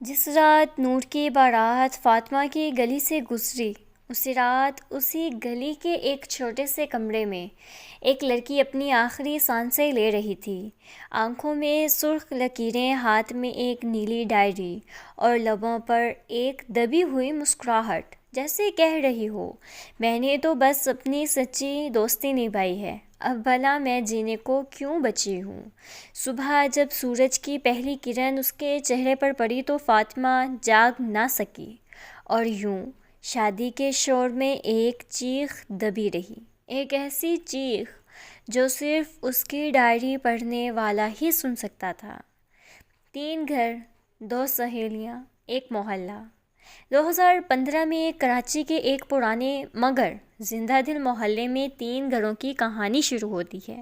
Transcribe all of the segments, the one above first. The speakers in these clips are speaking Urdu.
جس رات نور کی بارات فاطمہ کی گلی سے گزری، اسی رات اسی گلی کے ایک چھوٹے سے کمرے میں ایک لڑکی اپنی آخری سانسیں لے رہی تھی۔ آنکھوں میں سرخ لکیریں، ہاتھ میں ایک نیلی ڈائری اور لبوں پر ایک دبی ہوئی مسکراہٹ، جیسے کہہ رہی ہو، میں نے تو بس اپنی سچی دوستی نبھائی ہے، اب بھلا میں جینے کو کیوں بچی ہوں۔ صبح جب سورج کی پہلی کرن اس کے چہرے پر پڑی تو فاطمہ جاگ نہ سکی، اور یوں شادی کے شور میں ایک چیخ دبی رہی، ایک ایسی چیخ جو صرف اس کی ڈائری پڑھنے والا ہی سن سکتا تھا۔ 3 گھر، 2 سہیلیاں، ایک محلہ۔ 2015 میں کراچی کے ایک پرانے مگر زندہ دل محلے میں 3 گھروں کی کہانی شروع ہوتی ہے۔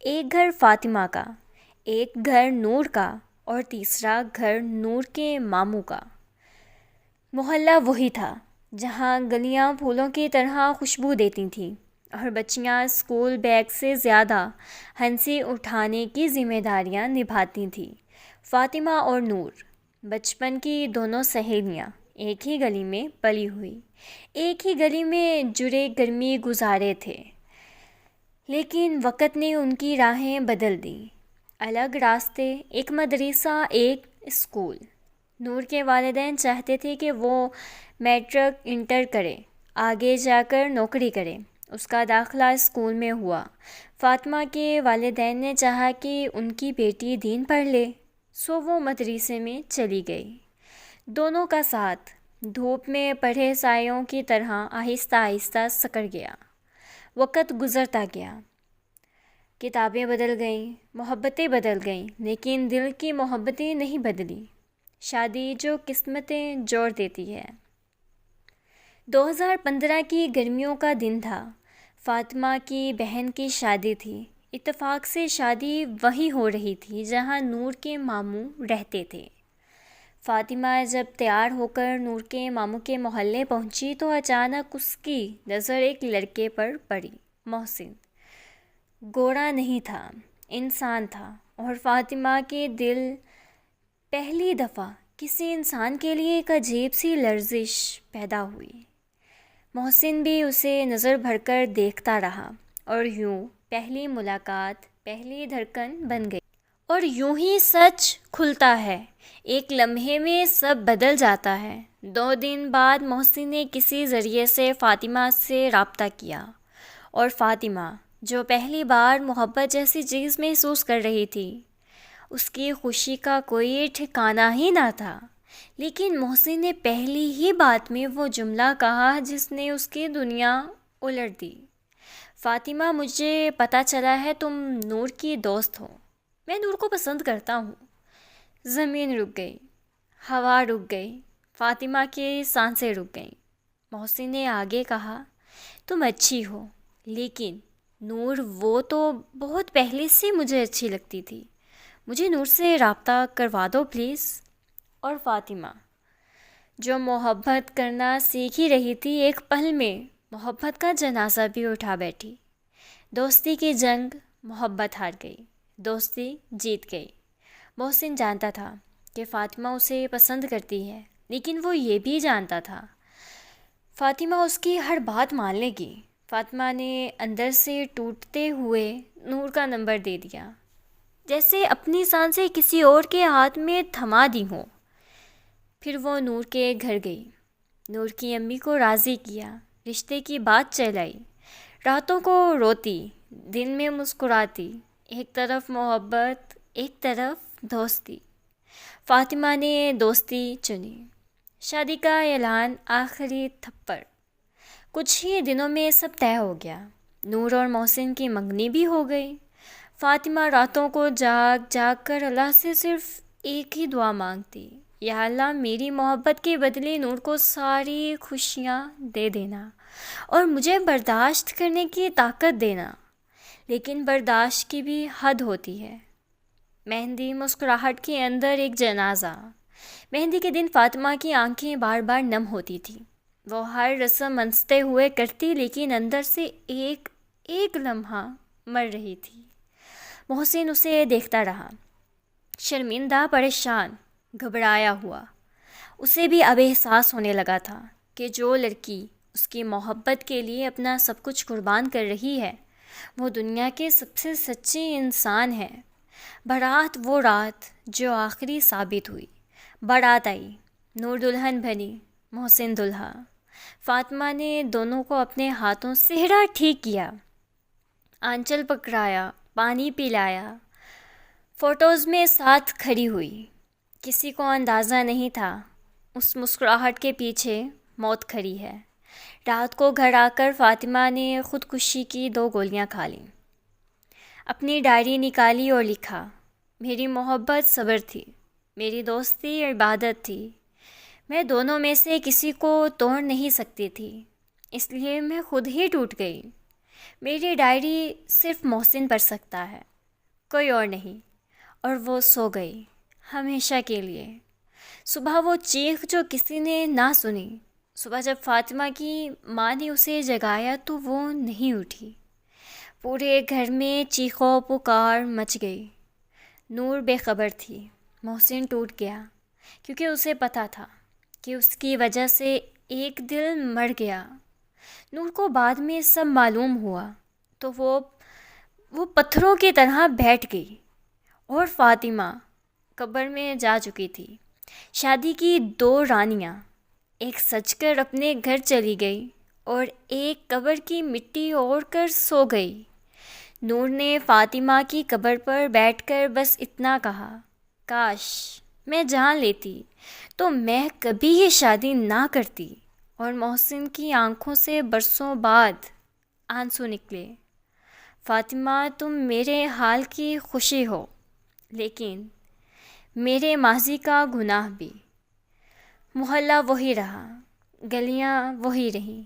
ایک گھر فاطمہ کا، ایک گھر نور کا اور تیسرا گھر نور کے ماموں کا۔ محلہ وہی تھا جہاں گلیاں پھولوں کی طرح خوشبو دیتی تھیں اور بچیاں اسکول بیگ سے زیادہ ہنسی اٹھانے کی ذمہ داریاں نبھاتی تھیں۔ فاطمہ اور نور، بچپن کی دونوں سہیلیاں، ایک ہی گلی میں پلی ہوئی، ایک ہی گلی میں جڑے گرمی گزارے تھے، لیکن وقت نے ان کی راہیں بدل دیں۔ الگ راستے، ایک مدرسہ، ایک اسکول۔ نور کے والدین چاہتے تھے کہ وہ میٹرک انٹر کرے، آگے جا کر نوکری کرے۔ اس کا داخلہ اسکول میں ہوا۔ فاطمہ کے والدین نے چاہا کہ ان کی بیٹی دین پڑھ لے، سو وہ مدرسے میں چلی گئی۔ دونوں کا ساتھ دھوپ میں پڑے سایوں کی طرح آہستہ آہستہ سکڑ گیا۔ وقت گزرتا گیا، کتابیں بدل گئیں، محبتیں بدل گئیں، لیکن دل کی محبتیں نہیں بدلی۔ شادی جو قسمتیں جوڑ دیتی ہے۔ 2015 کی گرمیوں کا دن تھا۔ فاطمہ کی بہن کی شادی تھی۔ اتفاق سے شادی وہیں ہو رہی تھی جہاں نور کے ماموں رہتے تھے۔ فاطمہ جب تیار ہو کر نور کے ماموں کے محلے پہنچی تو اچانک اس کی نظر ایک لڑکے پر پڑی، محسن۔ گورا نہیں تھا، انسان تھا، اور فاطمہ کے دل پہلی دفعہ کسی انسان کے لیے ایک عجیب سی لرزش پیدا ہوئی۔ محسن بھی اسے نظر بھر کر دیکھتا رہا، اور یوں پہلی ملاقات پہلی دھڑکن بن گئی۔ اور یوں ہی سچ کھلتا ہے، ایک لمحے میں سب بدل جاتا ہے۔ 2 دن بعد محسن نے کسی ذریعے سے فاطمہ سے رابطہ کیا، اور فاطمہ، جو پہلی بار محبت جیسی چیز محسوس کر رہی تھی، اس کی خوشی کا کوئی ٹھکانہ ہی نہ تھا۔ لیکن محسن نے پہلی ہی بات میں وہ جملہ کہا جس نے اس کی دنیا الٹ دی۔ فاطمہ، مجھے پتہ چلا ہے تم نور کی دوست ہو۔ میں نور کو پسند کرتا ہوں۔ زمین رک گئی، ہوا رک گئی، فاطمہ کی سانسیں رک گئیں۔ محسن نے آگے کہا، تم اچھی ہو، لیکن نور وہ تو بہت پہلے سے مجھے اچھی لگتی تھی، مجھے نور سے رابطہ کروا دو پلیز۔ اور فاطمہ، جو محبت کرنا سیکھ ہی رہی تھی، ایک پل میں محبت کا جنازہ بھی اٹھا بیٹھی۔ دوستی کی جنگ، محبت ہار گئی، دوستی جیت گئی۔ محسن جانتا تھا کہ فاطمہ اسے پسند کرتی ہے، لیکن وہ یہ بھی جانتا تھا فاطمہ اس کی ہر بات مان لے گی۔ فاطمہ نے اندر سے ٹوٹتے ہوئے نور کا نمبر دے دیا، جیسے اپنی سانسیں کسی اور کے ہاتھ میں تھما دی ہوں۔ پھر وہ نور کے گھر گئی، نور کی امی کو راضی کیا، رشتے کی بات چلائی، راتوں کو روتی، دن میں مسکراتی، ایک طرف محبت، ایک طرف دوستی۔ فاطمہ نے دوستی چنی۔ شادی کا اعلان، آخری تھپڑ۔ کچھ ہی دنوں میں سب طے ہو گیا۔ نور اور محسن کی منگنی بھی ہو گئی۔ فاطمہ راتوں کو جاگ جاگ کر اللہ سے صرف ایک ہی دعا مانگتی، یا اللہ، میری محبت کے بدلے نور کو ساری خوشیاں دے دینا اور مجھے برداشت کرنے کی طاقت دینا۔ لیکن برداشت کی بھی حد ہوتی ہے۔ مہندی، مسکراہٹ کے اندر ایک جنازہ۔ مہندی کے دن فاطمہ کی آنکھیں بار بار نم ہوتی تھیں۔ وہ ہر رسم منستے ہوئے کرتی، لیکن اندر سے ایک ایک لمحہ مر رہی تھی۔ محسن اسے دیکھتا رہا، شرمندہ، پریشان، گھبرایا ہوا۔ اسے بھی اب احساس ہونے لگا تھا کہ جو لڑکی اس کی محبت کے لیے اپنا سب کچھ قربان کر رہی ہے وہ دنیا کے سب سے سچی انسان ہے۔ بارات وہ رات جو آخری ثابت ہوئی۔ بارات آئی، نور دلہن بنی، محسن دلہا۔ فاطمہ نے دونوں کو اپنے ہاتھوں سے صحرا ٹھیک کیا، آنچل پکڑایا، پانی پلایا، فوٹوز میں ساتھ کھڑی ہوئی۔ کسی کو اندازہ نہیں تھا اس مسکراہٹ کے پیچھے موت کھڑی ہے۔ رات کو گھر آ کر فاطمہ نے خودکشی کی 2 گولیاں کھا لیں۔ اپنی ڈائری نکالی اور لکھا، میری محبت صبر تھی، میری دوستی عبادت تھی، میں دونوں میں سے کسی کو توڑ نہیں سکتی تھی، اس لیے میں خود ہی ٹوٹ گئی۔ میری ڈائری صرف محسن پڑھ سکتا ہے، کوئی اور نہیں۔ اور وہ سو گئی ہمیشہ کے لیے۔ صبح وہ چیخ جو کسی نے نہ سنی، صبح جب فاطمہ کی ماں نے اسے جگایا تو وہ نہیں اٹھی۔ پورے گھر میں چیخو پکار مچ گئی۔ نور بے خبر تھی، محسن ٹوٹ گیا کیونکہ اسے پتہ تھا کہ اس کی وجہ سے ایک دل مر گیا۔ نور کو بعد میں سب معلوم ہوا تو وہ پتھروں کی طرح بیٹھ گئی، اور فاطمہ قبر میں جا چکی تھی۔ شادی کی 2 رانیاں، ایک سج کر اپنے گھر چلی گئی اور ایک قبر کی مٹی اوڑھ کر سو گئی۔ نور نے فاطمہ کی قبر پر بیٹھ کر بس اتنا کہا، کاش میں جان لیتی تو میں کبھی یہ شادی نہ کرتی۔ اور محسن کی آنکھوں سے برسوں بعد آنسو نکلے۔ فاطمہ تم میرے حال کی خوشی ہو، لیکن میرے ماضی کا گناہ بھی۔ محلہ وہی رہا، گلیاں وہی رہیں،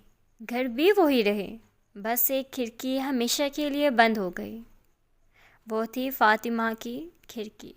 گھر بھی وہی رہے، بس ایک کھڑکی ہمیشہ کے لیے بند ہو گئی۔ وہ تھی فاطمہ کی کھڑکی۔